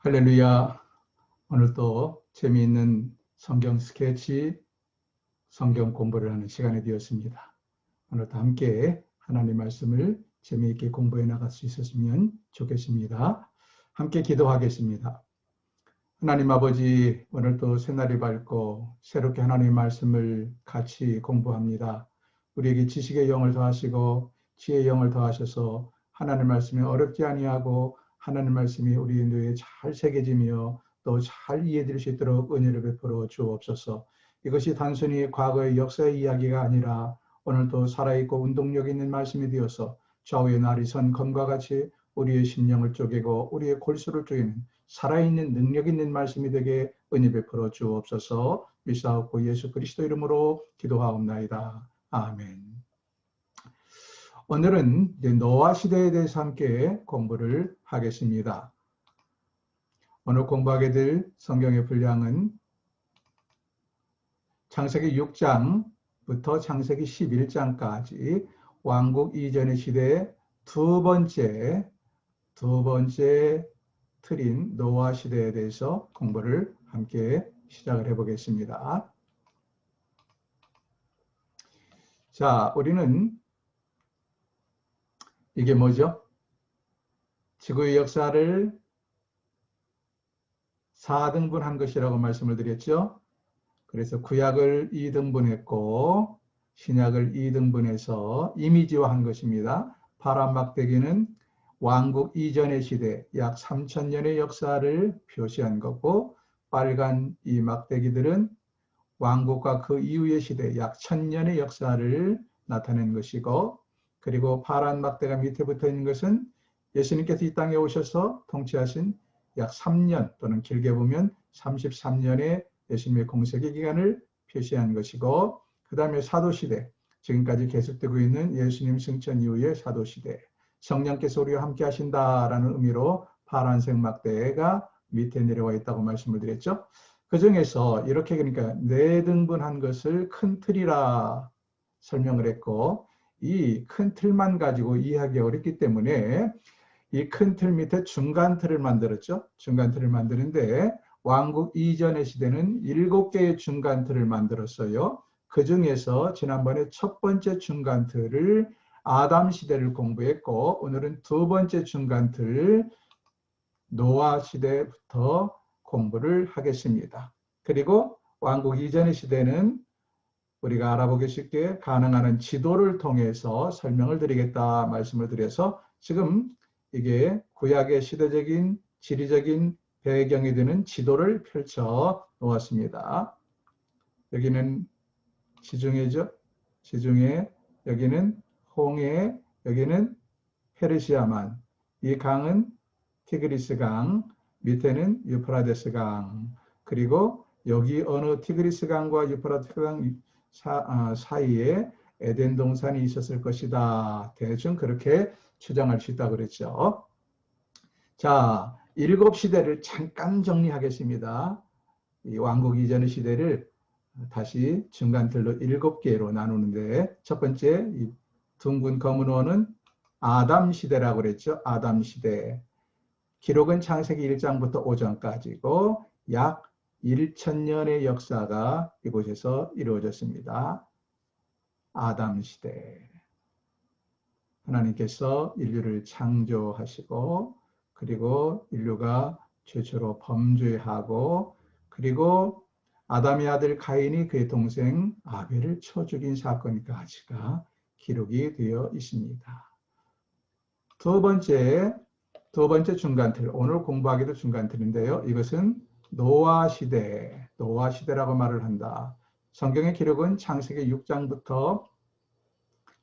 할렐루야. 오늘 또 재미있는 성경 스케치, 성경 공부를 하는 시간이 되었습니다. 오늘도 함께 하나님 말씀을 재미있게 공부해 나갈 수 있었으면 좋겠습니다. 함께 기도하겠습니다. 하나님 아버지, 오늘도 새날이 밝고 새롭게 하나님 말씀을 같이 공부합니다. 우리에게 지식의 영을 더하시고 지혜의 영을 더하셔서 하나님 말씀이 어렵지 아니하고 하나님 말씀이 우리 뇌에 잘 새겨지며 또 잘 이해될 수 있도록 은혜를 베풀어 주옵소서. 이것이 단순히 과거의 역사의 이야기가 아니라 오늘도 살아있고 운동력 있는 말씀이 되어서 좌우의 날이 선 검과 같이 우리의 심령을 쪼개고 우리의 골수를 쪼개는 살아있는 능력 있는 말씀이 되게 은혜 베풀어 주옵소서. 미사옵고 예수 그리스도 이름으로 기도하옵나이다. 아멘. 오늘은 노아 시대에 대해서 함께 공부를 하겠습니다. 오늘 공부하게 될 성경의 분량은 창세기 6장부터 창세기 11장까지 왕국 이전의 시대의 두 번째 틀인 노아 시대에 대해서 공부를 함께 시작을 해보겠습니다. 자, 우리는 이게 뭐죠? 지구의 역사를 4등분한 것이라고 말씀을 드렸죠. 그래서 구약을 2등분했고 신약을 2등분해서 이미지화한 것입니다. 파란 막대기는 왕국 이전의 시대 약 3000년의 역사를 표시한 거고, 빨간 이 막대기들은 왕국과 그 이후의 시대 약 1000년의 역사를 나타낸 것이고, 그리고 파란 막대가 밑에 붙어 있는 것은 예수님께서 이 땅에 오셔서 통치하신 약 3년 또는 길게 보면 33년의 예수님의 공생의 기간을 표시한 것이고, 그 다음에 사도시대, 지금까지 계속되고 있는 예수님 승천 이후의 사도시대, 성령께서 우리와 함께 하신다라는 의미로 파란색 막대가 밑에 내려와 있다고 말씀을 드렸죠. 그 중에서 이렇게 그러니까 4등분한 것을 큰 틀이라 설명을 했고, 이 큰 틀만 가지고 이해하기 어렵기 때문에 이 큰 틀 밑에 중간 틀을 만들었죠. 중간 틀을 만드는데 왕국 이전의 시대는 7개의 중간 틀을 만들었어요. 그 중에서 지난번에 첫 번째 중간 틀을 아담 시대를 공부했고, 오늘은 두 번째 중간 틀 노아 시대부터 공부를 하겠습니다. 그리고 왕국 이전의 시대는 우리가 알아보기 쉽게 가능한 지도를 통해서 설명을 드리겠다 말씀을 드려서 지금 이게 구약의 시대적인 지리적인 배경이 되는 지도를 펼쳐 놓았습니다. 여기는 지중해죠. 지중해, 여기는 홍해, 여기는 페르시아만, 이 강은 티그리스 강, 밑에는 유프라데스 강, 그리고 여기 어느 티그리스 강과 유프라데스 강 사이에 에덴 동산이 있었을 것이다. 대충 그렇게 추정할 수 있다고 그랬죠. 자, 7시대를 잠깐 정리하겠습니다. 이 왕국 이전의 시대를 다시 중간틀로 7개로 나누는데, 첫 번째 이 둥근 검은 원은 아담 시대라고 그랬죠. 아담 시대. 기록은 창세기 1장부터 5장까지고 약 1000년의 역사가 이곳에서 이루어졌습니다. 아담 시대. 하나님께서 인류를 창조하시고, 그리고 인류가 최초로 범죄하고, 그리고 아담의 아들 가인이 그의 동생 아벨을 쳐 죽인 사건까지가 기록이 되어 있습니다. 두 번째 중간틀, 오늘 공부하기도 중간틀인데요. 이것은 노아 시대라고 말을 한다. 성경의 기록은 창세기 6장부터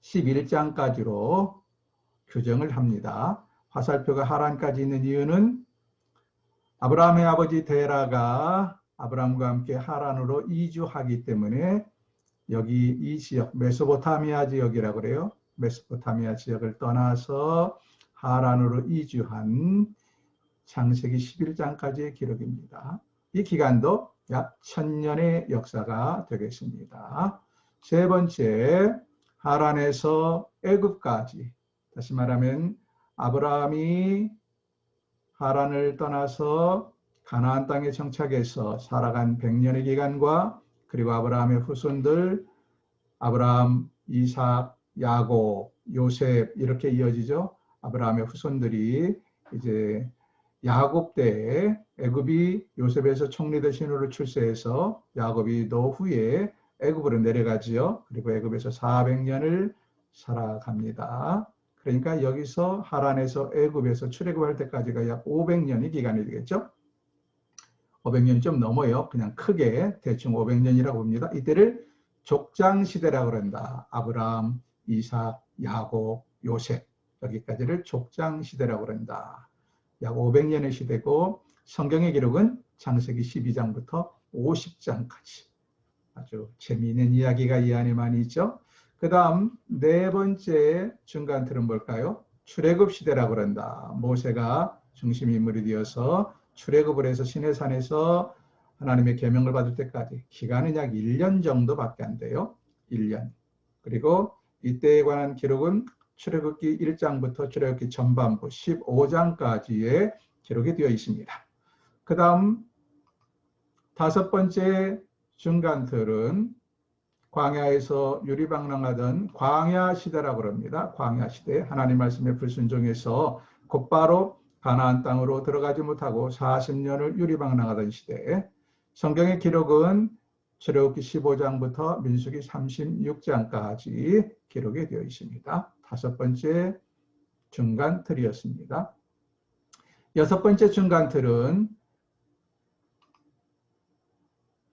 11장까지로 규정을 합니다. 화살표가 하란까지 있는 이유는 아브라함의 아버지 데라가 아브라함과 함께 하란으로 이주하기 때문에 여기 이 지역, 메소포타미아 지역이라고 그래요. 메소포타미아 지역을 떠나서 하란으로 이주한 창세기 11장까지의 기록입니다. 이 기간도 약 1000년의 역사가 되겠습니다. 세 번째, 하란에서 애굽까지, 다시 말하면 아브라함이 하란을 떠나서 가나안 땅에 정착해서 살아간 100년의 기간과 그리고 아브라함의 후손들 아브라함, 이삭, 야곱, 요셉 이렇게 이어지죠. 아브라함의 후손들이 이제 야곱 때에 애굽이 요셉에서 총리대 신우를 출세해서 야곱이 노후에 애굽으로 내려가지요. 그리고 애굽에서 400년을 살아갑니다. 그러니까 여기서 하란에서 애굽에서 출애굽할 때까지가 약 500년이 기간이 되겠죠. 500년이 좀 넘어요. 그냥 크게 대충 500년이라고 봅니다. 이때를 족장시대라고 그런다. 아브라함, 이삭, 야곱, 요셉 여기까지를 족장시대라고 그런다. 약 500년의 시대고 성경의 기록은 창세기 12장부터 50장까지 아주 재미있는 이야기가 이 안에 많이 있죠. 그 다음 네 번째 중간 틀은 뭘까요? 출애굽 시대라고 그런다. 모세가 중심 인물이 되어서 출애굽을 해서 시내산에서 하나님의 계명을 받을 때까지 기간은 약 1년 정도밖에 안 돼요. 1년. 그리고 이때에 관한 기록은 출애굽기 1장부터 출애굽기 전반부 15장까지의 기록이 되어 있습니다. 그 다음 다섯 번째 중간틀은 광야에서 유리방랑하던 광야시대라고 합니다. 광야시대 하나님 말씀에 불순종해서 곧바로 가나안 땅으로 들어가지 못하고 40년을 유리방랑하던 시대. 성경의 기록은 출애굽기 15장부터 민수기 36장까지 기록이 되어 있습니다. 다섯 번째 중간틀이었습니다. 여섯 번째 중간틀은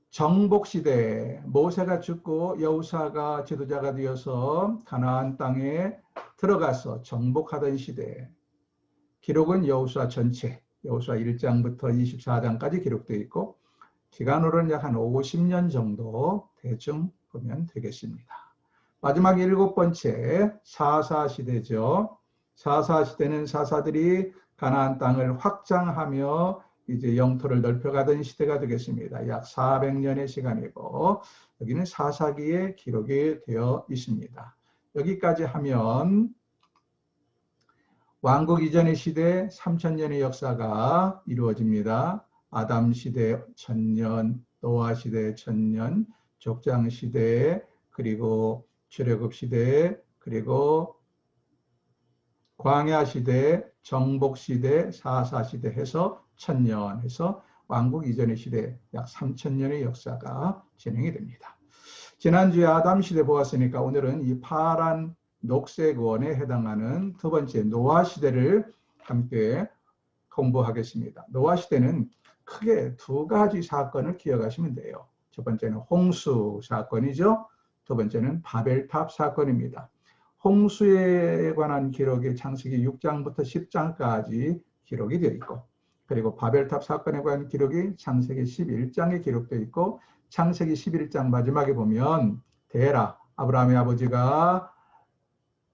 정복시대, 모세가 죽고 여호수아가 지도자가 되어서 가나안 땅에 들어가서 정복하던 시대. 기록은 여호수아 전체, 여호수아 1장부터 24장까지 기록되어 있고 기간으로는 약 한 50년 정도 대충 보면 되겠습니다. 마지막 일곱 번째 사사시대죠. 사사시대는 사사들이 가나안 땅을 확장하며 이제 영토를 넓혀가던 시대가 되겠습니다. 약 400년의 시간이고 여기는 사사기에 기록이 되어 있습니다. 여기까지 하면 왕국 이전의 시대 3000년의 역사가 이루어집니다. 아담 시대 1000년, 노아 시대 1000년, 족장 시대, 그리고 출애굽 시대, 그리고 광야 시대, 정복 시대, 사사 시대 해서 1000년 해서 왕국 이전의 시대 약 3000년의 역사가 진행이 됩니다. 지난주에 아담 시대 보았으니까 오늘은 이 파란 녹색 원에 해당하는 두 번째 노아 시대를 함께 공부하겠습니다. 노아 시대는 크게 두 가지 사건을 기억하시면 돼요. 첫 번째는 홍수 사건이죠. 두 번째는 바벨탑 사건입니다. 홍수에 관한 기록이 창세기 6장부터 10장까지 기록이 되어 있고 그리고 바벨탑 사건에 관한 기록이 창세기 11장에 기록되어 있고 창세기 11장 마지막에 보면 데라, 아브라함의 아버지가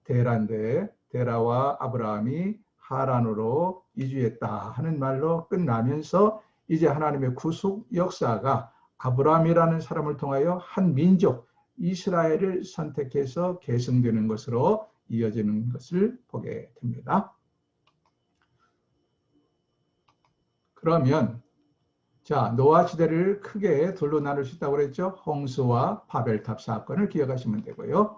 데라인데 데라와 아브라함이 하란으로 이주했다 하는 말로 끝나면서 이제 하나님의 구속 역사가 아브라함이라는 사람을 통하여 한 민족 이스라엘을 선택해서 계승되는 것으로 이어지는 것을 보게 됩니다. 그러면 자 노아 시대를 크게 둘로 나눌 수 있다고 그랬죠. 홍수와 바벨탑 사건을 기억하시면 되고요.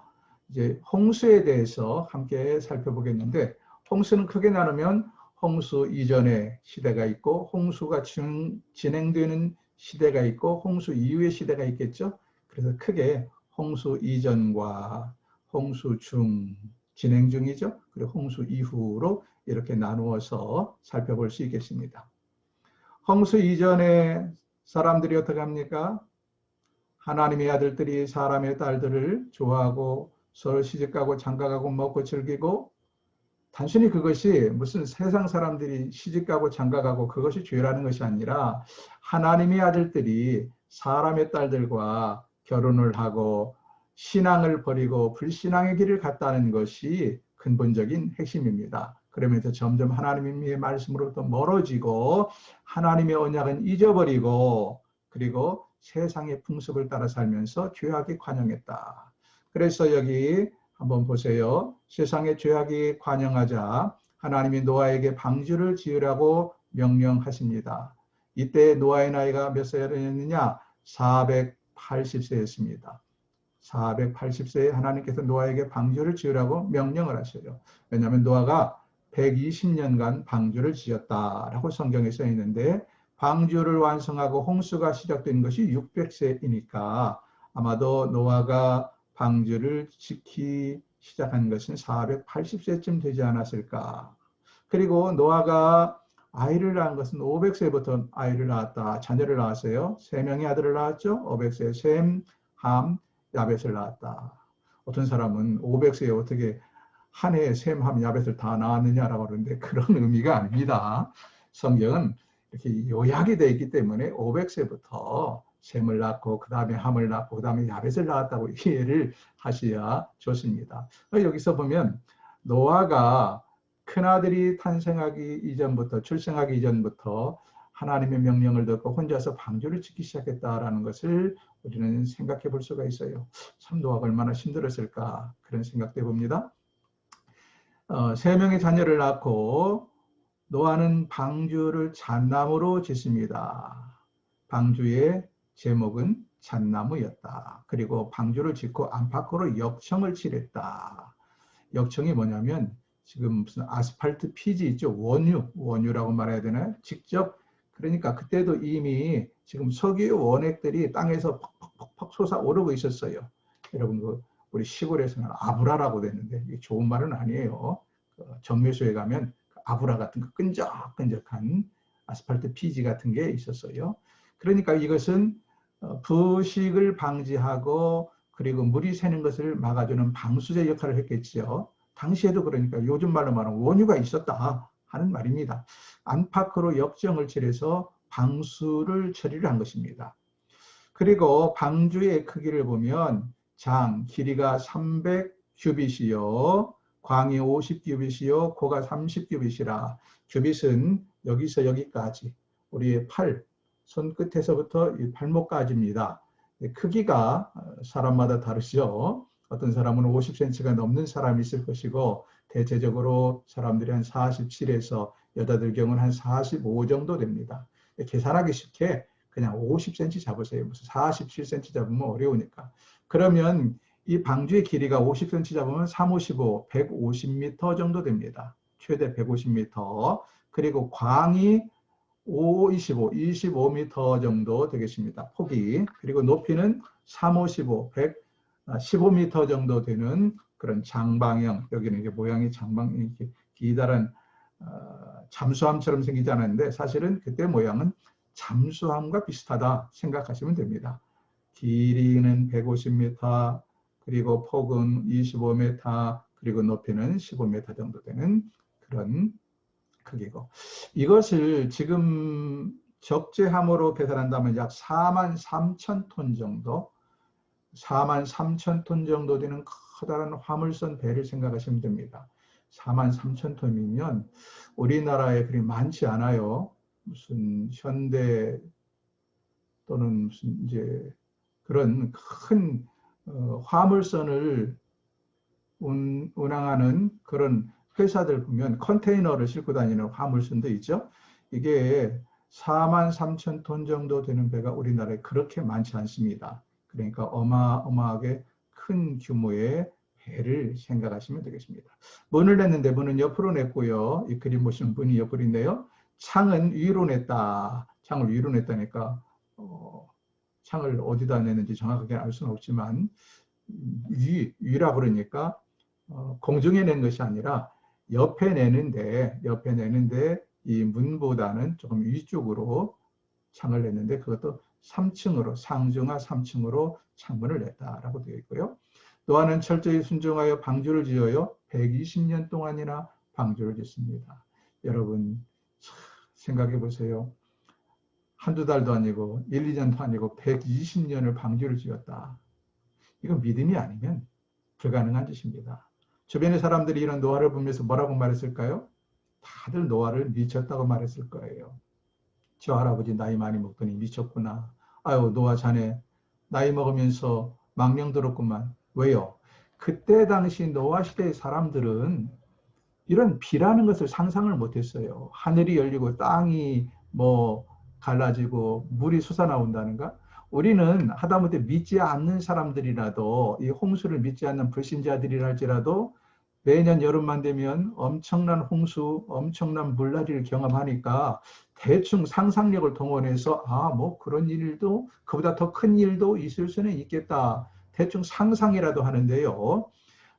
이제 홍수에 대해서 함께 살펴보겠는데 홍수는 크게 나누면 홍수 이전의 시대가 있고 홍수가 진행되는 시대가 있고 홍수 이후의 시대가 있겠죠. 그래서 크게 홍수 이전과 홍수 중, 진행 중이죠. 그리고 홍수 이후로 이렇게 나누어서 살펴볼 수 있겠습니다. 홍수 이전에 사람들이 어떻게 합니까? 하나님의 아들들이 사람의 딸들을 좋아하고 서로 시집가고 장가가고 먹고 즐기고 단순히 그것이 무슨 세상 사람들이 시집가고 장가가고 그것이 죄라는 것이 아니라 하나님의 아들들이 사람의 딸들과 결혼을 하고 신앙을 버리고 불신앙의 길을 갔다는 것이 근본적인 핵심입니다. 그러면서 점점 하나님의 말씀으로부터 멀어지고 하나님의 언약은 잊어버리고 그리고 세상의 풍습을 따라 살면서 죄악이 관영했다. 그래서 여기 한번 보세요. 세상의 죄악이 관영하자 하나님이 노아에게 방주를 지으라고 명령하십니다. 이때 노아의 나이가 몇 세였느냐? 480세였습니다. 480세에 하나님께서 노아에게 방주를 지으라고 명령을 하셔요. 왜냐하면 노아가 120년간 방주를 지었다라고 성경에 써 있는데 방주를 완성하고 홍수가 시작된 것이 600세이니까 아마도 노아가 방주를 짓기 시작한 것은 480세쯤 되지 않았을까. 그리고 노아가 아이를 낳은 것은 500세부터 아이를 낳았다. 자녀를 낳았어요. 3명의 아들을 낳았죠. 500세 셈, 함, 야벳을 낳았다. 어떤 사람은 500세에 어떻게 한 해에 셈, 함, 야벳을 다 낳았느냐라고 하는데 그런 의미가 아닙니다. 성경은 이렇게 요약이 되어 있기 때문에 500세부터 셈을 낳고 그 다음에 함을 낳고 그 다음에 야벳을 낳았다고 이해를 하셔야 좋습니다. 여기서 보면 노아가 큰아들이 탄생하기 이전부터 출생하기 이전부터 하나님의 명령을 듣고 혼자서 방주를 짓기 시작했다라는 것을 우리는 생각해 볼 수가 있어요. 참 노아가 얼마나 힘들었을까 그런 생각도 해봅니다. 3명의 자녀를 낳고 노아는 방주를 잣나무로 짓습니다. 방주의 제목은 잣나무였다. 그리고 방주를 짓고 안팎으로 역청을 칠했다. 역청이 뭐냐면 지금 무슨 아스팔트 피지 있죠. 원유라고 말해야 되나요? 직접 그러니까 그때도 이미 지금 석유의 원액들이 땅에서 퍽퍽퍽 솟아오르고 있었어요. 여러분 우리 시골에서는 아브라라고 됐는데 이게 좋은 말은 아니에요. 정미소에 가면 아브라 같은 거 끈적끈적한 아스팔트 피지 같은 게 있었어요. 그러니까 이것은 부식을 방지하고 그리고 물이 새는 것을 막아주는 방수제 역할을 했겠지요. 당시에도 그러니까 요즘 말로 말하면 원유가 있었다 하는 말입니다. 안팎으로 역정을 칠해서 방수를 처리를 한 것입니다. 그리고 방주의 크기를 보면 장 길이가 300규빗이요. 광이 50규빗이요. 고가 30규빗이라 규빗은 여기서 여기까지 우리의 팔, 손끝에서부터 이 발목까지입니다. 크기가 사람마다 다르죠. 어떤 사람은 50cm가 넘는 사람이 있을 것이고 대체적으로 사람들이 한 47에서 여자들 경우는 한 45 정도 됩니다. 계산하기 쉽게 그냥 50cm 잡으세요. 무슨 47cm 잡으면 어려우니까. 그러면 이 방주의 길이가 50cm 잡으면 3, 55, 150m 정도 됩니다. 최대 150m. 그리고 광이 25m 정도 되겠습니다. 폭이. 그리고 높이는 3, 55, 115m 정도 되는 그런 장방형, 여기는 이게 모양이 장방, 이렇게 기다란 잠수함처럼 생기지 않았는데 사실은 그때 모양은 잠수함과 비슷하다 생각하시면 됩니다. 길이는 150m, 그리고 폭은 25m, 그리고 높이는 15m 정도 되는 그런 크기고, 이것을 지금 적재함으로 계산한다면 약 43,000톤 정도, 43,000톤 정도 되는 커다란 화물선 배를 생각하시면 됩니다. 43,000톤이면 우리나라에 그리 많지 않아요. 무슨 현대 또는 무슨 이제 그런 큰 화물선을 운항하는 그런 회사들 보면 컨테이너를 싣고 다니는 화물선도 있죠. 이게 43,000톤 정도 되는 배가 우리나라에 그렇게 많지 않습니다. 그러니까 어마어마하게 큰 규모의 배를 생각하시면 되겠습니다. 문을 냈는데 문은 옆으로 냈고요. 이 그림 보시면 문이 옆으로 있네요. 창은 위로 냈다. 창을 위로 냈다니까 창을 어디다 냈는지 정확하게 알 수는 없지만 위라 그러니까 공중에 낸 것이 아니라 옆에 내는데 이 문보다는 조금 위쪽으로 창을 냈는데 그것도 3층으로 상중하 3층으로 창문을 냈다라고 되어 있고요. 노아는 철저히 순종하여 방주를 지어요. 120년 동안이나 방주를 짓습니다. 여러분 생각해 보세요. 한두 달도 아니고 1, 2년도 아니고 120년을 방주를 지었다. 이건 믿음이 아니면 불가능한 짓입니다. 주변의 사람들이 이런 노아를 보면서 뭐라고 말했을까요? 다들 노아를 미쳤다고 말했을 거예요. 저 할아버지 나이 많이 먹더니 미쳤구나. 아유 노아 자네 나이 먹으면서 망령 들었구만. 왜요? 그때 당시 노아 시대의 사람들은 이런 비라는 것을 상상을 못했어요. 하늘이 열리고 땅이 뭐 갈라지고 물이 솟아나온다는가? 우리는 하다못해 믿지 않는 사람들이라도 이 홍수를 믿지 않는 불신자들이랄지라도 매년 여름만 되면 엄청난 홍수, 엄청난 물난리를 경험하니까 대충 상상력을 동원해서 뭐 그런 일도 그보다 더 큰 일도 있을 수는 있겠다. 대충 상상이라도 하는데요.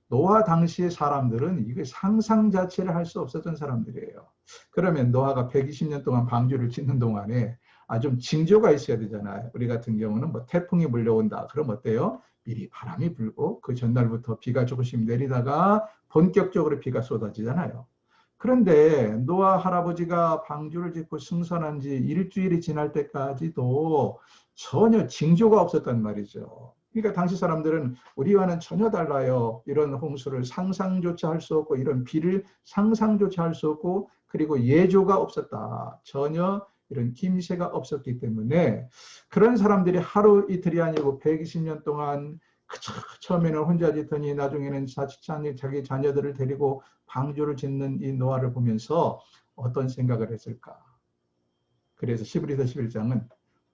노아 당시의 사람들은 이게 상상 자체를 할 수 없었던 사람들이에요. 그러면 노아가 120년 동안 방주를 짓는 동안에 좀 징조가 있어야 되잖아요. 우리 같은 경우는 뭐 태풍이 몰려온다. 그럼 어때요? 미리 바람이 불고 그 전날부터 비가 조금씩 내리다가 본격적으로 비가 쏟아지잖아요. 그런데 노아 할아버지가 방주를 짓고 승선한 지 일주일이 지날 때까지도 전혀 징조가 없었단 말이죠. 그러니까 당시 사람들은 우리와는 전혀 달라요. 이런 홍수를 상상조차 할 수 없고 이런 비를 상상조차 할 수 없고 그리고 예조가 없었다. 전혀 이런 김새가 없었기 때문에 그런 사람들이 하루 이틀이 아니고 120년 동안 처음에는 혼자 짓더니 나중에는 자기 자녀들을 데리고 방주를 짓는 이 노아를 보면서 어떤 생각을 했을까? 그래서 히브리서 11장은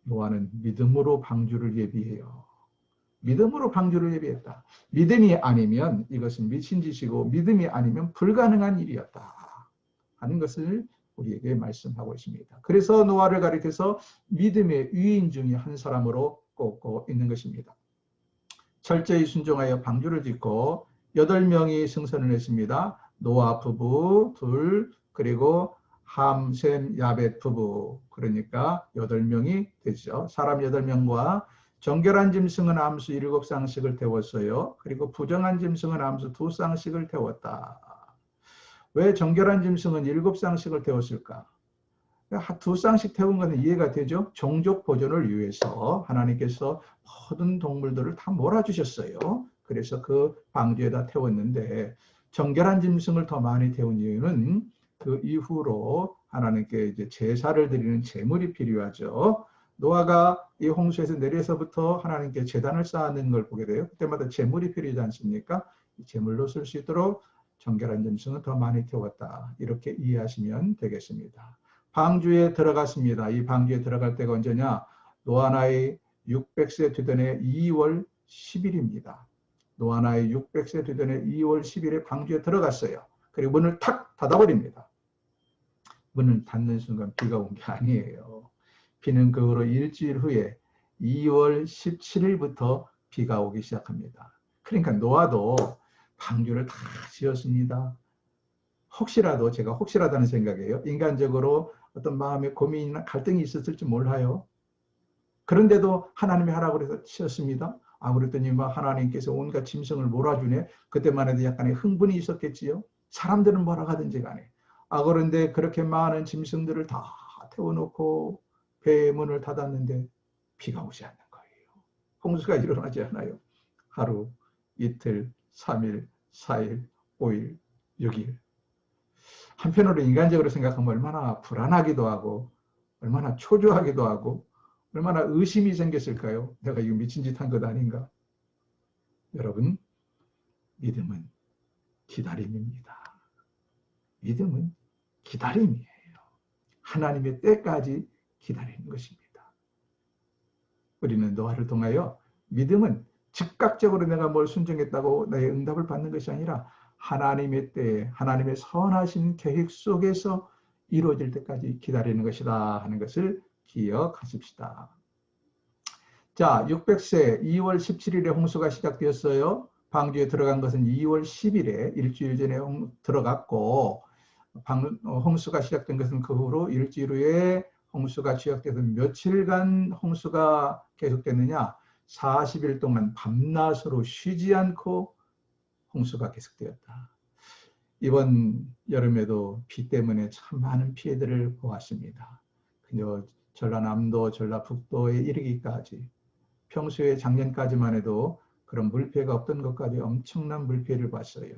노아는 믿음으로 방주를 예비해요. 믿음으로 방주를 예비했다. 믿음이 아니면 이것은 미친 짓이고 믿음이 아니면 불가능한 일이었다 하는 것을 우리에게 말씀하고 있습니다. 그래서 노아를 가리켜서 믿음의 위인 중에 한 사람으로 꼽고 있는 것입니다. 철저히 순종하여 방주를 짓고 8명이 승선을 했습니다. 노아 부부 둘, 그리고 함, 셈, 야벳 부부. 그러니까 8명이 되죠. 사람 8명과 정결한 짐승은 암수 7쌍씩을 태웠어요. 그리고 부정한 짐승은 암수 2쌍씩을 태웠다. 왜 정결한 짐승은 7쌍씩을 태웠을까? 2쌍씩 태운 것은 이해가 되죠? 종족 보존을 위해서 하나님께서 모든 동물들을 다 몰아주셨어요. 그래서 그 방주에다 태웠는데 정결한 짐승을 더 많이 태운 이유는 그 이후로 하나님께 이제 제사를 드리는 제물이 필요하죠. 노아가 이 홍수에서 내려서부터 하나님께 제단을 쌓는 걸 보게 돼요. 그때마다 제물이 필요하지 않습니까? 제물로 쓸 수 있도록 정결한 짐승은 더 많이 태웠다. 이렇게 이해하시면 되겠습니다. 방주에 들어갔습니다. 이 방주에 들어갈 때가 언제냐? 노아 나이 600세 되던 해 2월 10일입니다. 노아 나이 600세 되던 해 2월 10일에 방주에 들어갔어요. 그리고 문을 탁 닫아버립니다. 문을 닫는 순간 비가 온 게 아니에요. 비는 그 후로 일주일 후에 2월 17일부터 비가 오기 시작합니다. 그러니까 노아도 방주를 다 지었습니다. 혹시라도 제가 혹시라도 하는 생각이에요. 인간적으로 어떤 마음의 고민이나 갈등이 있었을지 몰라요. 그런데도 하나님이 하라고 해서 지었습니다. 그랬더니 하나님께서 온갖 짐승을 몰아주네. 그때만 해도 약간의 흥분이 있었겠지요. 사람들은 뭐라 하든지 간에. 그런데 그렇게 많은 짐승들을 다 태워놓고 배의 문을 닫았는데 비가 오지 않는 거예요. 홍수가 일어나지 않아요. 하루, 이틀, 3일, 4일, 5일, 6일. 한편으로 인간적으로 생각하면 얼마나 불안하기도 하고 얼마나 초조하기도 하고 얼마나 의심이 생겼을까요? 내가 이거 미친 짓 한 것 아닌가? 여러분, 믿음은 기다림입니다. 믿음은 기다림이에요. 하나님의 때까지 기다리는 것입니다. 우리는 노아를 통하여 믿음은 즉각적으로 내가 뭘 순종했다고 나의 응답을 받는 것이 아니라 하나님의 때에 하나님의 선하신 계획 속에서 이루어질 때까지 기다리는 것이다 하는 것을 기억하십시다. 자, 600세 2월 17일에 홍수가 시작되었어요. 방주에 들어간 것은 2월 10일에 일주일 전에 들어갔고 홍수가 시작된 것은 그 후로 일주일 후에 홍수가 시작돼서 며칠간 홍수가 계속됐느냐? 40일 동안 밤낮으로 쉬지 않고 홍수가 계속되었다. 이번 여름에도 비 때문에 참 많은 피해들을 보았습니다. 그저 전라남도, 전라북도에 이르기까지 평소에 작년까지만 해도 그런 물피해가 없던 것까지 엄청난 물피해를 봤어요.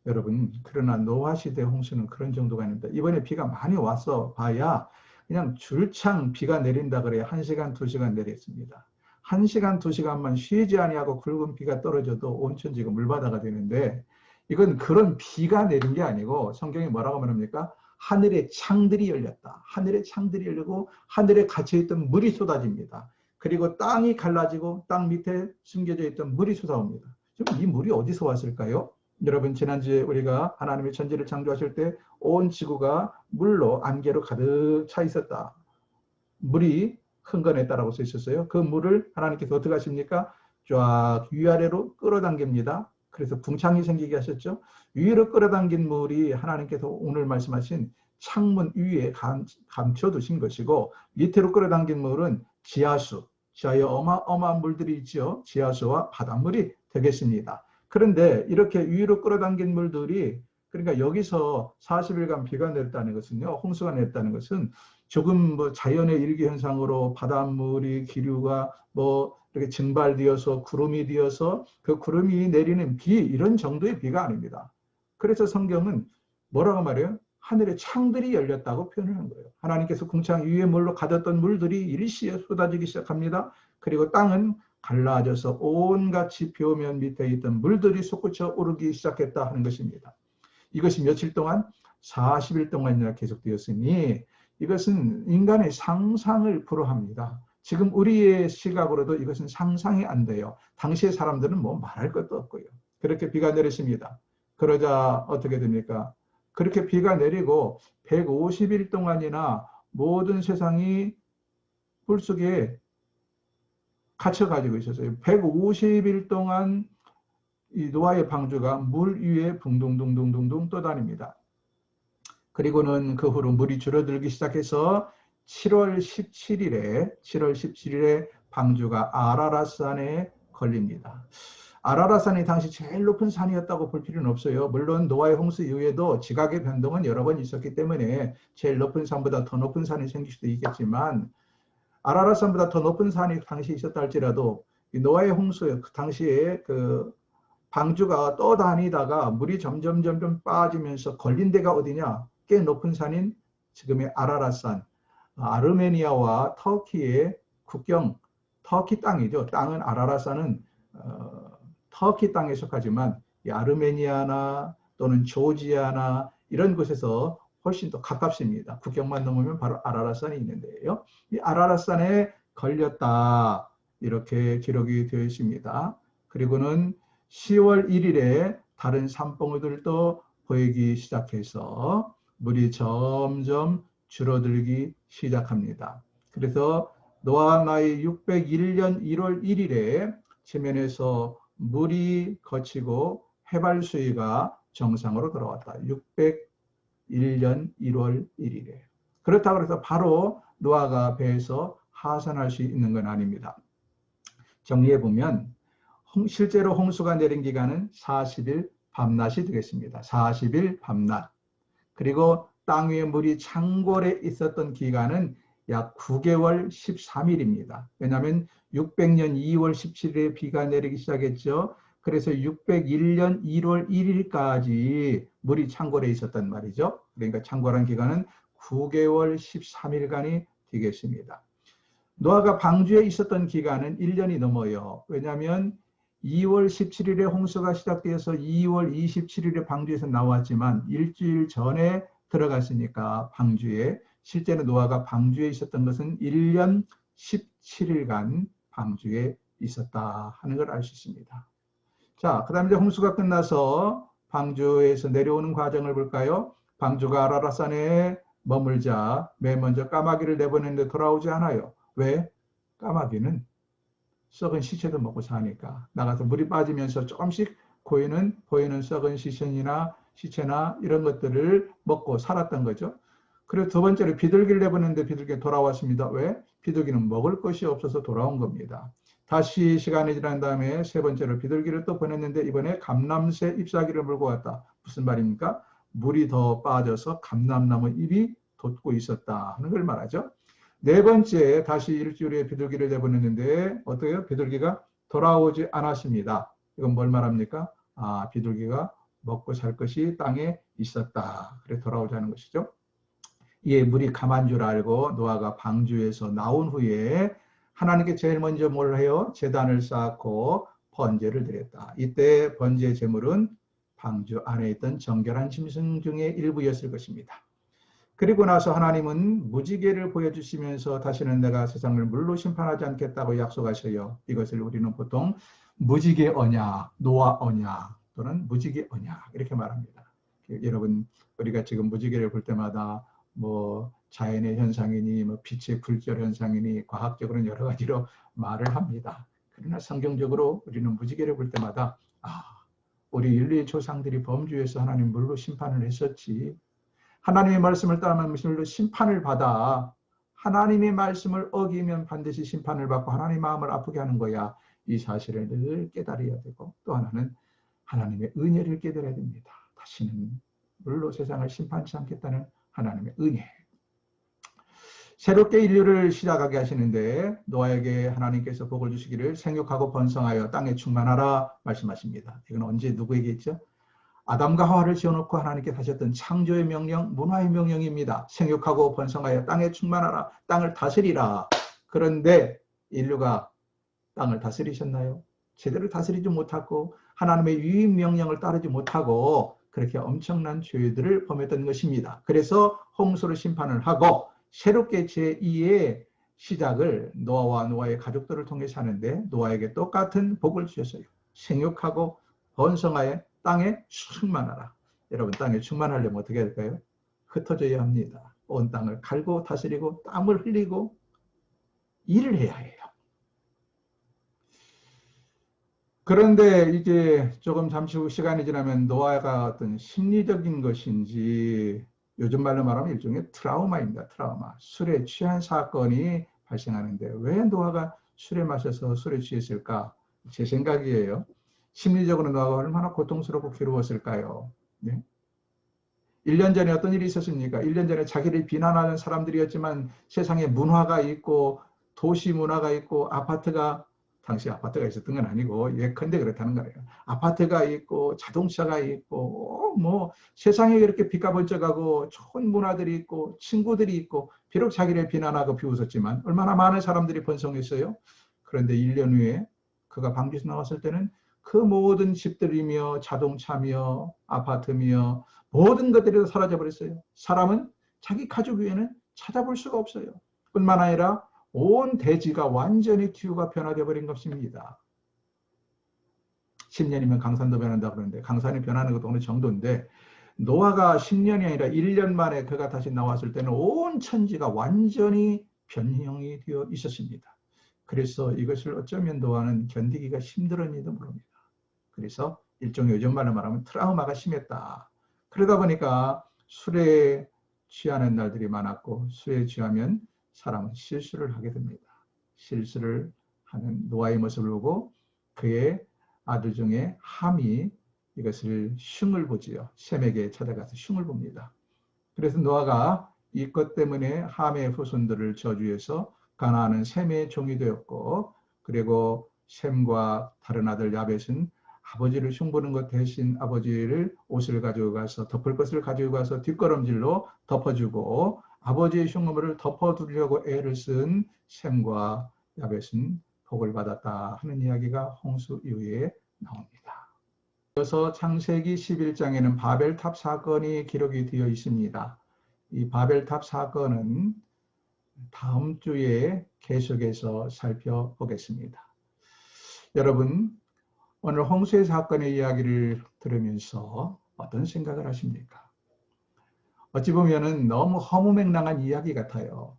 여러분, 그러나 노아 시대 홍수는 그런 정도가 아닙니다. 이번에 비가 많이 와서 봐야 그냥 줄창 비가 내린다 그래야 1시간, 2시간 내렸습니다. 1시간, 2시간만 쉬지 아니하고 굵은 비가 떨어져도 온천지가 물바다가 되는데 이건 그런 비가 내린 게 아니고 성경이 뭐라고 말합니까? 하늘의 창들이 열렸다. 하늘의 창들이 열리고 하늘에 갇혀있던 물이 쏟아집니다. 그리고 땅이 갈라지고 땅 밑에 숨겨져 있던 물이 쏟아옵니다. 이 물이 어디서 왔을까요? 여러분 지난주에 우리가 하나님의 천지를 창조하실 때 온 지구가 물로 안개로 가득 차 있었다. 물이 흥건했다라고 써 있었어요. 그 물을 하나님께서 어떻게 하십니까? 쫙 위아래로 끌어당깁니다. 그래서 궁창이 생기게 하셨죠. 위로 끌어당긴 물이 하나님께서 오늘 말씀하신 창문 위에 감춰두신 것이고, 밑으로 끌어당긴 물은 지하수, 지하에 어마어마한 물들이 있죠. 지하수와 바닷물이 되겠습니다. 그런데 이렇게 위로 끌어당긴 물들이, 그러니까 여기서 40일간 비가 내렸다는 것은요, 홍수가 냈다는 것은 조금 뭐 자연의 일기 현상으로 바닷물이 기류가 뭐 이렇게 증발되어서 구름이 되어서 그 구름이 내리는 비, 이런 정도의 비가 아닙니다. 그래서 성경은 뭐라고 말해요? 하늘의 창들이 열렸다고 표현을 한 거예요. 하나님께서 궁창 위에 물로 가뒀던 물들이 일시에 쏟아지기 시작합니다. 그리고 땅은 갈라져서 온갖 지표면 밑에 있던 물들이 솟구쳐 오르기 시작했다 하는 것입니다. 이것이 며칠 동안? 40일 동안이나 계속되었으니 이것은 인간의 상상을 불허합니다. 지금 우리의 시각으로도 이것은 상상이 안 돼요. 당시의 사람들은 뭐 말할 것도 없고요. 그렇게 비가 내렸습니다. 그러자 어떻게 됩니까? 그렇게 비가 내리고 150일 동안이나 모든 세상이 물 속에 갇혀가지고 있었어요. 150일 동안 이 노아의 방주가 물 위에 붕둥둥둥둥둥 떠다닙니다. 그리고는 그 후로 물이 줄어들기 시작해서 7월 17일에 방주가 아라랏산에 걸립니다. 아라랏산이 당시 제일 높은 산이었다고 볼 필요는 없어요. 물론 노아의 홍수 이후에도 지각의 변동은 여러 번 있었기 때문에 제일 높은 산보다 더 높은 산이 생길 수도 있겠지만, 아라랏산보다 더 높은 산이 당시 있었다 할지라도 노아의 홍수 그 당시에 그 방주가 떠다니다가 물이 점점 빠지면서 걸린 데가 어디냐? 꽤 높은 산인 지금의 아라랏산, 아르메니아와 터키의 국경, 터키 땅이죠. 땅은 아라랏산은 터키 땅에 속하지만 이 아르메니아나 또는 조지아나 이런 곳에서 훨씬 더 가깝습니다. 국경만 넘으면 바로 아라랏산이 있는데요. 이 아라랏산에 걸렸다, 이렇게 기록이 되어 있습니다. 그리고는 10월 1일에 다른 산봉우들도 보이기 시작해서 물이 점점 줄어들기 시작합니다. 그래서 노아 나이 601년 1월 1일에 지면에서 물이 거치고 해발 수위가 정상으로 돌아왔다. 601년 1월 1일에. 그렇다고 해서 바로 노아가 배에서 하산할 수 있는 건 아닙니다. 정리해 보면 실제로 홍수가 내린 기간은 40일 밤낮이 되겠습니다. 40일 밤낮. 그리고 땅 위에 물이 창궐에 있었던 기간은 약 9개월 13일입니다. 왜냐하면 600년 2월 17일에 비가 내리기 시작했죠. 그래서 601년 1월 1일까지 물이 창궐에 있었단 말이죠. 그러니까 창궐한 기간은 9개월 13일간이 되겠습니다. 노아가 방주에 있었던 기간은 1년이 넘어요. 왜냐하면 2월 17일에 홍수가 시작되어서 2월 27일에 방주에서 나왔지만 일주일 전에 들어갔으니까 방주에, 실제로 노아가 방주에 있었던 것은 1년 17일간 방주에 있었다 하는 걸 알 수 있습니다. 자, 그 다음에 이제 홍수가 끝나서 방주에서 내려오는 과정을 볼까요? 방주가 아라랏산에 머물자 맨 먼저 까마귀를 내보냈는데 돌아오지 않아요. 왜? 까마귀는 썩은 시체도 먹고 사니까 나가서 물이 빠지면서 조금씩 보이는 썩은 시체나 이런 것들을 먹고 살았던 거죠. 그리고 두 번째로 비둘기를 내보냈는데 비둘기가 돌아왔습니다. 왜? 비둘기는 먹을 것이 없어서 돌아온 겁니다. 다시 시간이 지난 다음에 세 번째로 비둘기를 또 보냈는데 이번에 감람새 잎사귀를 물고 왔다. 무슨 말입니까? 물이 더 빠져서 감람나무 잎이 돋고 있었다 하는 걸 말하죠. 네 번째, 다시 일주일 후에 비둘기를 내보냈는데 어떻게 해요? 비둘기가 돌아오지 않았습니다. 이건 뭘 말합니까? 비둘기가 먹고 살 것이 땅에 있었다. 그래 돌아오자는 것이죠. 이에 물이 감한 줄 알고 노아가 방주에서 나온 후에 하나님께 제일 먼저 뭘 해요? 제단을 쌓고 번제를 드렸다. 이때 번제 제물은 방주 안에 있던 정결한 짐승 중에 일부였을 것입니다. 그리고 나서 하나님은 무지개를 보여주시면서 다시는 내가 세상을 물로 심판하지 않겠다고 약속하셔요. 이것을 우리는 보통 무지개 언약, 노아 언약 또는 무지개 언약 이렇게 말합니다. 여러분 우리가 지금 무지개를 볼 때마다 뭐 자연의 현상이니 뭐 빛의 굴절 현상이니 과학적으로는 여러 가지로 말을 합니다. 그러나 성경적으로 우리는 무지개를 볼 때마다 우리 인류의 조상들이 범죄해서 하나님 물로 심판을 했었지. 하나님의 말씀을 따르면 물로 심판을 받아. 하나님의 말씀을 어기면 반드시 심판을 받고 하나님의 마음을 아프게 하는 거야. 이 사실을 늘 깨달아야 되고 또 하나는 하나님의 은혜를 깨달아야 됩니다. 다시는 물로 세상을 심판치 않겠다는 하나님의 은혜. 새롭게 인류를 시작하게 하시는데 노아에게 하나님께서 복을 주시기를 생육하고 번성하여 땅에 충만하라 말씀하십니다. 이건 언제 누구에게 있죠? 아담과 하와를 지어놓고 하나님께 하셨던 창조의 명령, 문화의 명령입니다. 생육하고 번성하여 땅에 충만하라, 땅을 다스리라. 그런데 인류가 땅을 다스리셨나요? 제대로 다스리지 못하고 하나님의 유익 명령을 따르지 못하고 그렇게 엄청난 죄들을 범했던 것입니다. 그래서 홍수로 심판을 하고 새롭게 제2의 시작을 노아와 노아의 가족들을 통해서 하는데 노아에게 똑같은 복을 주셨어요. 생육하고 번성하여 땅에 충만하라. 여러분 땅에 충만하려면 어떻게 할까요? 흩어져야 합니다. 온 땅을 갈고 다스리고 땀을 흘리고 일을 해야 해요. 그런데 이제 조금 잠시 후 시간이 지나면 노아가 어떤 심리적인 것인지 요즘 말로 말하면 일종의 트라우마입니다. 트라우마. 술에 취한 사건이 발생하는데 왜 노아가 술에 마셔서 술에 취했을까? 제 생각이에요. 심리적으로 노아가 얼마나 고통스럽고 괴로웠을까요? 네? 1년 전에 어떤 일이 있었습니까? 1년 전에 자기를 비난하는 사람들이었지만 세상에 문화가 있고 도시 문화가 있고 아파트가 당시 아파트가 있었던 건 아니고 예컨대 그렇다는 거예요. 아파트가 있고 자동차가 있고 뭐 세상에 그렇게 빛과 번쩍하고 좋은 문화들이 있고 친구들이 있고 비록 자기를 비난하고 비웃었지만 얼마나 많은 사람들이 번성했어요. 그런데 1년 후에 그가 방주에서 나왔을 때는 그 모든 집들이며 자동차며 아파트며 모든 것들이 다 사라져버렸어요. 사람은 자기 가족 위에는 찾아볼 수가 없어요. 뿐만 아니라 온 대지가 완전히 기후가 변화되어 버린 것입니다. 10년이면 강산도 변한다고 그러는데 강산이 변하는 것도 어느 정도인데 노아가 10년이 아니라 1년 만에 그가 다시 나왔을 때는 온 천지가 완전히 변형이 되어 있었습니다. 그래서 이것을 어쩌면 노아는 견디기가 힘들었는지도 모릅니다. 그래서 일종의 요즘 말로 말하면 트라우마가 심했다. 그러다 보니까 술에 취하는 날들이 많았고 술에 취하면 사람은 실수를 하게 됩니다. 실수를 하는 노아의 모습을 보고 그의 아들 중에 함이 이것을 흉을 보지요. 셈에게 찾아가서 흉을 봅니다. 그래서 노아가 이것 때문에 함의 후손들을 저주해서 가나안은 셈의 종이 되었고 그리고 셈과 다른 아들 야벳은 아버지를 흉보는 것 대신 아버지를 옷을 가지고 가서 덮을 것을 가지고 가서 뒷걸음질로 덮어주고 아버지의 흉음을 덮어두려고 애를 쓴 셈과 야벳은 복을 받았다 하는 이야기가 홍수 이후에 나옵니다. 이어서 창세기 11장에는 바벨탑 사건이 기록이 되어 있습니다. 이 바벨탑 사건은 다음 주에 계속해서 살펴보겠습니다. 여러분 오늘 홍수의 사건의 이야기를 들으면서 어떤 생각을 하십니까? 어찌 보면 너무 허무맹랑한 이야기 같아요.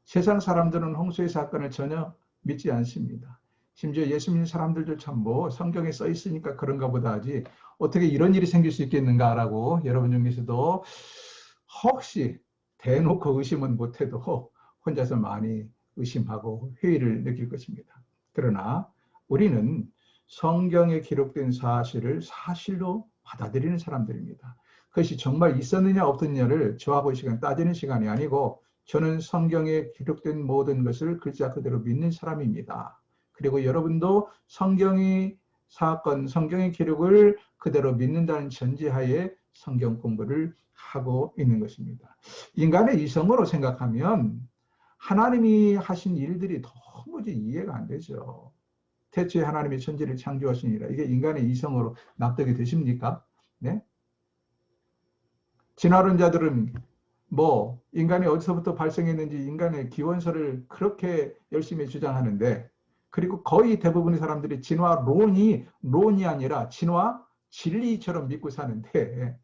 세상 사람들은 홍수의 사건을 전혀 믿지 않습니다. 심지어 예수 믿는 사람들조차 뭐 성경에 써 있으니까 그런가 보다 하지 어떻게 이런 일이 생길 수 있겠는가라고 여러분 중에서도 혹시 대놓고 의심은 못해도 혼자서 많이 의심하고 회의를 느낄 것입니다. 그러나 우리는 성경에 기록된 사실을 사실로 받아들이는 사람들입니다. 그것이 정말 있었느냐 없었느냐를 저하고 이 시간 따지는 시간이 아니고 저는 성경에 기록된 모든 것을 글자 그대로 믿는 사람입니다. 그리고 여러분도 성경의 사건, 성경의 기록을 그대로 믿는다는 전제하에 성경 공부를 하고 있는 것입니다. 인간의 이성으로 생각하면 하나님이 하신 일들이 도무지 이해가 안 되죠. 태초에 하나님이 천지를 창조하시니라. 이게 인간의 이성으로 납득이 되십니까? 네? 진화론자들은 뭐 인간이 어디서부터 발생했는지 인간의 기원설을 그렇게 열심히 주장하는데, 그리고 거의 대부분의 사람들이 진화론이 아니라 진화 진리처럼 믿고 사는데,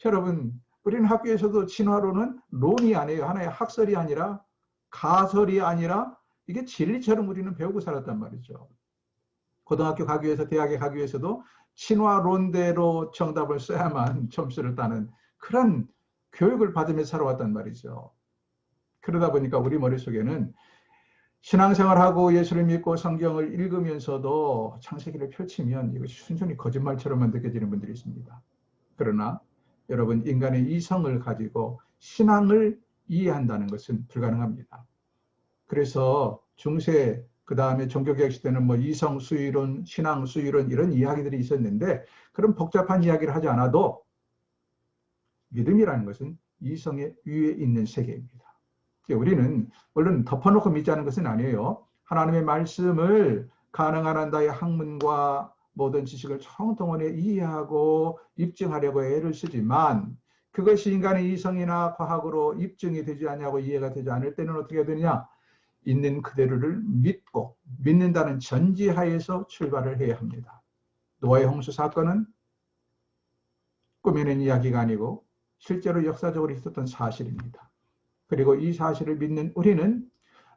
여러분, 우리는 학교에서도 진화론은 론이 아니에요. 하나의 학설이 아니라 가설이 아니라 이게 진리처럼 우리는 배우고 살았단 말이죠. 고등학교 가기 위해서, 대학에 가기 위해서도 진화론대로 정답을 써야만 점수를 따는 그런 교육을 받으며 살아왔단 말이죠. 그러다 보니까 우리 머릿속에는 신앙생활하고 예수를 믿고 성경을 읽으면서도 창세기를 펼치면 이것이 순전히 거짓말처럼만 느껴지는 분들이 있습니다. 그러나 여러분, 인간의 이성을 가지고 신앙을 이해한다는 것은 불가능합니다. 그래서 중세, 그 다음에 종교개혁 시대는 뭐 이성 수위론, 신앙 수위론 이런 이야기들이 있었는데, 그런 복잡한 이야기를 하지 않아도 믿음이라는 것은 이성의 위에 있는 세계입니다. 우리는 물론 덮어놓고 믿자는 것은 아니에요. 하나님의 말씀을 가능한 한 나의 학문과 모든 지식을 총동원해 이해하고 입증하려고 애를 쓰지만, 그것이 인간의 이성이나 과학으로 입증이 되지 않냐고 이해가 되지 않을 때는 어떻게 되느냐? 있는 그대로를 믿고 믿는다는 전제하에서 출발을 해야 합니다. 노아의 홍수 사건은 꾸며낸 이야기가 아니고 실제로 역사적으로 있었던 사실입니다. 그리고 이 사실을 믿는 우리는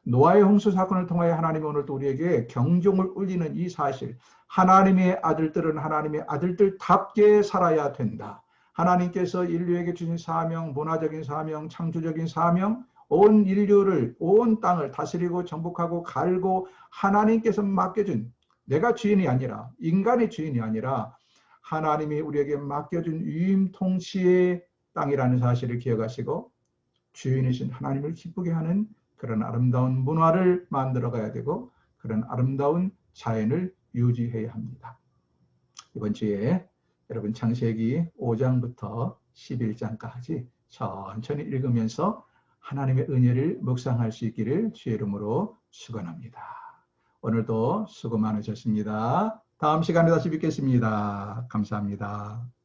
노아의 홍수 사건을 통하여 하나님이 오늘도 우리에게 경종을 울리는 이 사실, 하나님의 아들들은 하나님의 아들들답게 살아야 된다. 하나님께서 인류에게 주신 사명, 문화적인 사명, 창조적인 사명, 온 인류를, 온 땅을 다스리고 정복하고 갈고 하나님께서 맡겨준, 내가 주인이 아니라, 인간의 주인이 아니라 하나님이 우리에게 맡겨준 유임통치의 땅이라는 사실을 기억하시고 주인이신 하나님을 기쁘게 하는 그런 아름다운 문화를 만들어 가야 되고, 그런 아름다운 자연을 유지해야 합니다. 이번 주에 여러분 창세기 5장부터 11장까지 천천히 읽으면서 하나님의 은혜를 묵상할 수 있기를 주의 이름으로 축원합니다. 오늘도 수고 많으셨습니다. 다음 시간에 다시 뵙겠습니다. 감사합니다.